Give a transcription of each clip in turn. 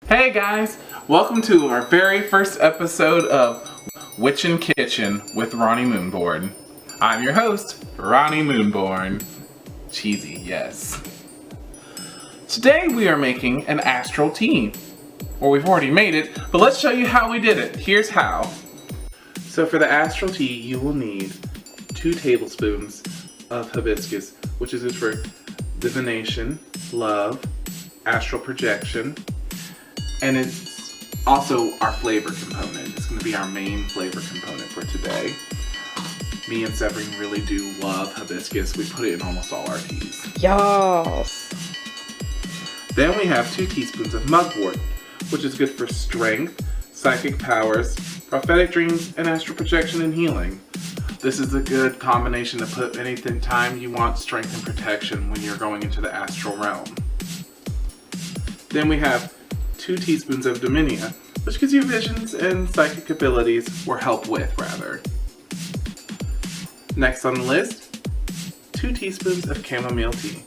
Hey guys, welcome to our very first episode of Witchin Kitchen with Ronnie Moonborn. I'm your host, Ronnie Moonborn. Cheesy, yes. Today we are making an Astral tea. Well, we've already made it, but let's show you how we did it. Here's how. So for the Astral tea, you will need 2 tablespoons of Hibiscus, which is used for divination, love, astral projection, and it's also our flavor component. It's going to be our main flavor component for today. Me and Severin really do love hibiscus. We put it in almost all our teas. Yes. Then we have 2 teaspoons of Mugwort, which is good for strength, psychic powers, prophetic dreams, and astral projection and healing. This is a good combination to put anything time you want strength and protection when you're going into the astral realm. Then we have 2 teaspoons of Damiana, which gives you visions and psychic abilities, or help with rather. Next on the list, 2 teaspoons of chamomile tea.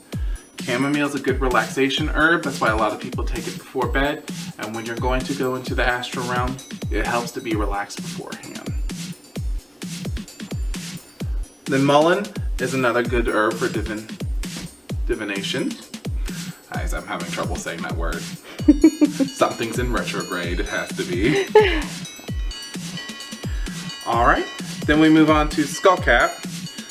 Chamomile is a good relaxation herb, that's why a lot of people take it before bed, and when you're going to go into the astral realm, it helps to be relaxed beforehand. Then Mullein is another good herb for divination. Guys, I'm having trouble saying that word. Something's in retrograde, it has to be. Alright, then we move on to Skullcap.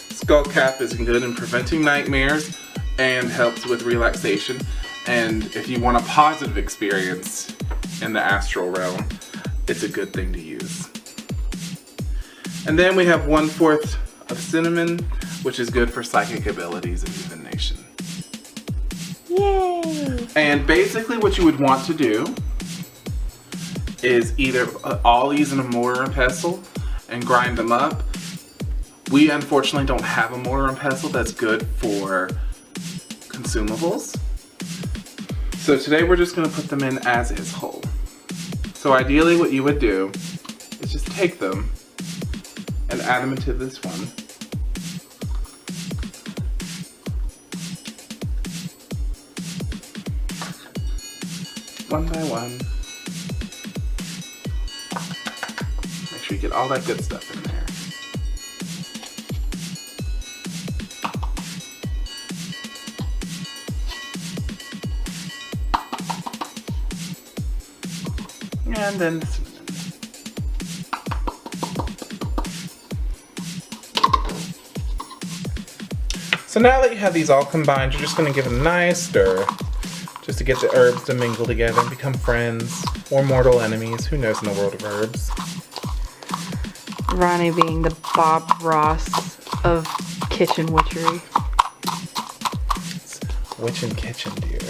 Skullcap is good in preventing nightmares and helps with relaxation. And if you want a positive experience in the astral realm, it's a good thing to use. And then we have 1/4 of cinnamon, which is good for psychic abilities and divination. Yay! And basically what you would want to do is either all these in a mortar and pestle and grind them up. We unfortunately don't have a mortar and pestle that's good for consumables. So today we're just going to put them in as is whole. So ideally what you would do is just take them and add them into this one. One by one. Make sure you get all that good stuff in there. And then the cinnamon. So now that you have these all combined, you're just going to give it a nice stir. Just to get the herbs to mingle together and become friends or mortal enemies. Who knows in the world of herbs? Ronnie being the Bob Ross of kitchen witchery. It's Witchin Kitchen, dear.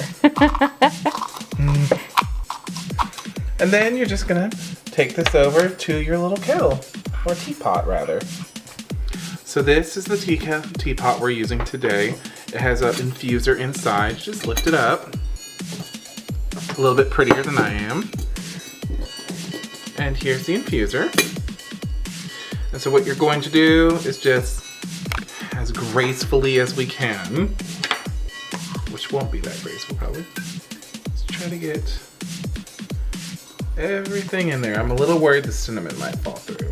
And then you're just gonna take this over to your little kettle, or teapot rather. So this is the teapot we're using today. It has an infuser inside. Just lift it up. A little bit prettier than I am. And here's the infuser. And so what you're going to do is just as gracefully as we can, which won't be that graceful probably. Let's try to get everything in there. I'm a little worried the cinnamon might fall through.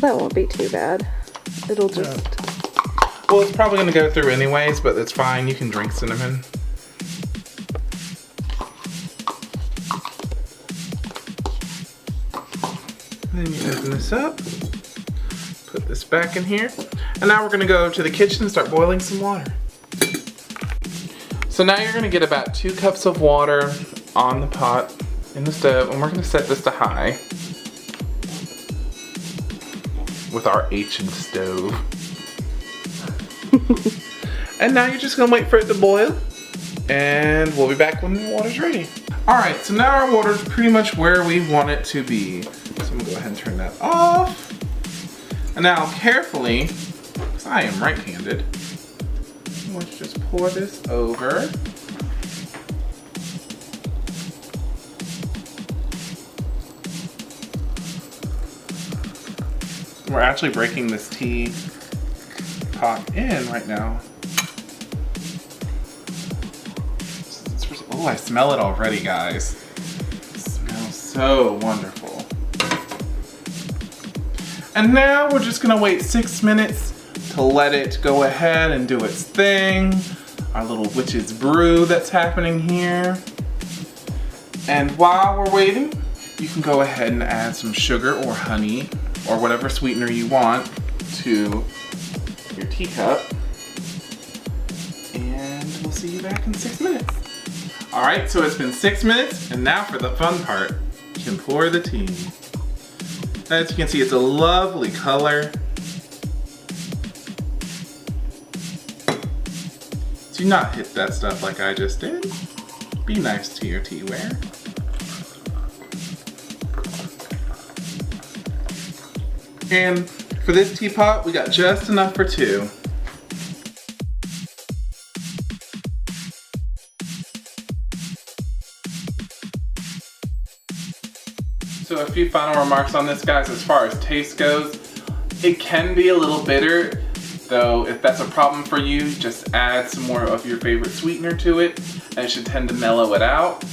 That won't be too bad. It'll just... Well, it's probably going to go through anyways, but it's fine. You can drink cinnamon. Then you open this up, put this back in here, and now we're going to go to the kitchen and start boiling some water. So now you're going to get about 2 cups of water on the pot in the stove, and we're going to set this to high with our ancient stove. And now you're just going to wait for it to boil, and we'll be back when the water's ready. Alright, so now our water's pretty much where we want it to be. So I'm going to go ahead and turn that off. And now carefully, because I am right-handed, I'm going to just pour this over. We're actually breaking this tea pot in right now. Oh, I smell it already, guys. It smells so wonderful. And now we're just gonna wait 6 minutes to let it go ahead and do its thing. Our little witch's brew that's happening here. And while we're waiting, you can go ahead and add some sugar or honey or whatever sweetener you want to your teacup. And we'll see you back in 6 minutes. All right, so it's been 6 minutes, and now for the fun part. You can pour the tea. As you can see, it's a lovely color. Do not hit that stuff like I just did. Be nice to your teaware. And for this teapot, we got just enough for 2. So a few final remarks on this, guys. As far as taste goes, it can be a little bitter, though if that's a problem for you, just add some more of your favorite sweetener to it, and it should tend to mellow it out.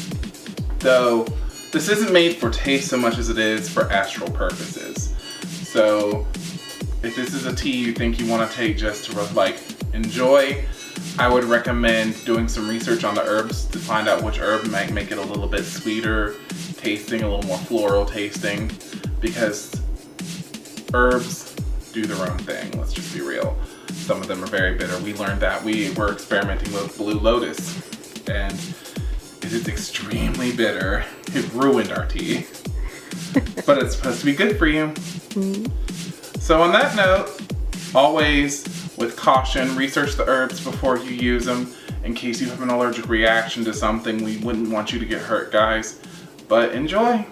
Though, this isn't made for taste so much as it is for astral purposes. So, if this is a tea you think you want to take just to like enjoy, I would recommend doing some research on the herbs to find out which herb might make it a little bit sweeter tasting, a little more floral tasting, because herbs do their own thing, let's just be real. Some of them are very bitter. We learned that. We were experimenting with Blue Lotus, and it is extremely bitter. It ruined our tea. But it's supposed to be good for you. So on that note, always with caution, research the herbs before you use them in case you have an allergic reaction to something. We wouldn't want you to get hurt, guys. But enjoy.